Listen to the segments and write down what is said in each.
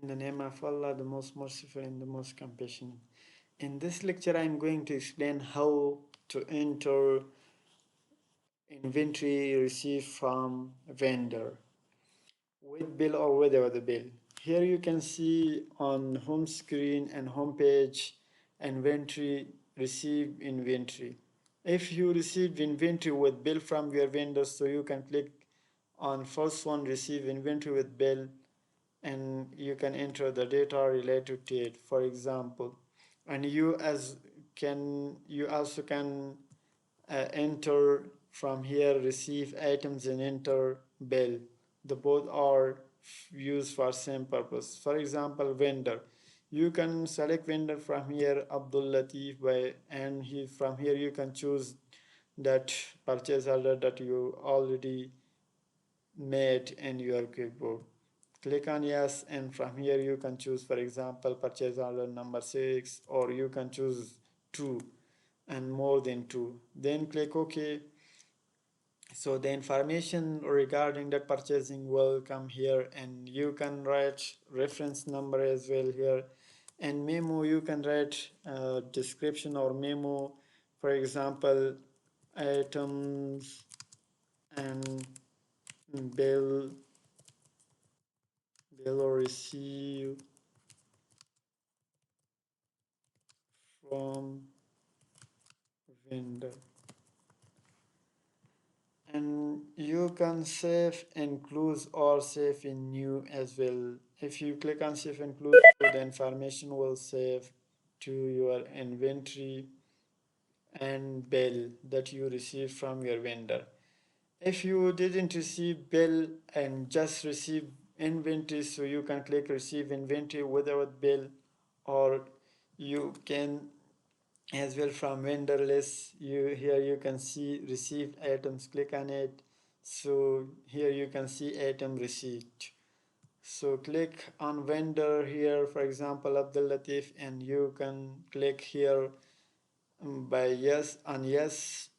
In the name of Allah, the most merciful and the most compassionate. In this lecture, I am going to explain how to enter inventory received from vendor with bill or without the bill. Here you can see on home screen and home page inventory, receive inventory. If you received inventory with bill from your vendor, so you can click on first one, receive inventory with bill, and you can enter the data related to it, for example. And you also can enter from here, receive items and enter bill. The both are used for same purpose. For example, vendor, you can select vendor from here, Abdul Latif, and from here you can choose that purchase order that you already made in your QuickBook. Click on yes, and from here you can choose, for example, purchase order number 6, or you can choose 2 and more than 2. Then click OK. So the information regarding that purchasing will come here, and you can write reference number as well here. And memo, you can write description or memo, for example, items and bill or receive from vendor. And you can save and close or save in new as well. If you click on save and close, the information will save to your inventory and bill that you received from your vendor. If you didn't receive bill and just receive inventory, so you can click receive inventory without bill, or you can as well from vendor list. Here you can see received items, click on it. So here you can see item received. So click on vendor here, for example Abdul Latif, and you can click here by yes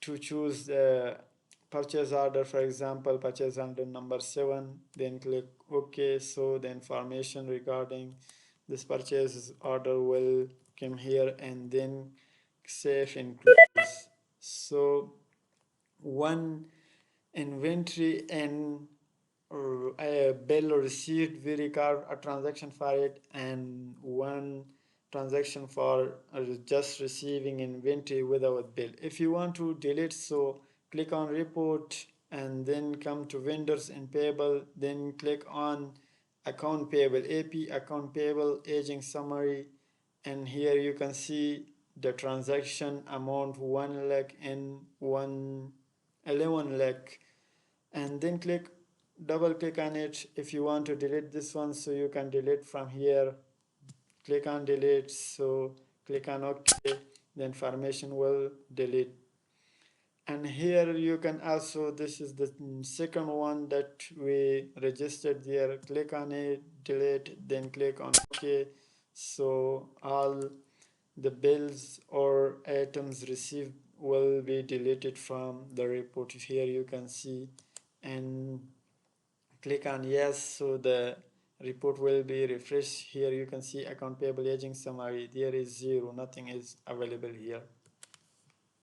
to choose the purchase order, for example purchase order number 7. Then click OK. So the information regarding this purchase order will come here, and then save and close. So one inventory and a bill received, we record a transaction for it, and one transaction for just receiving inventory without bill. If you want to delete, so click on report and then come to vendors and payable, then click on account payable, AP account payable aging summary, and here you can see the transaction amount 1 lakh and 11 lakh, and then double click on it if you want to delete this one, so you can delete from here. Click on delete, so click on OK, the information will delete. And here you can also, this is the second one that we registered there, click on it, delete, then click on OK. So all the bills or items received will be deleted from the report. Here you can see, and click on yes, so the report will be refreshed. Here you can see account payable aging summary, there is 0, nothing is available here.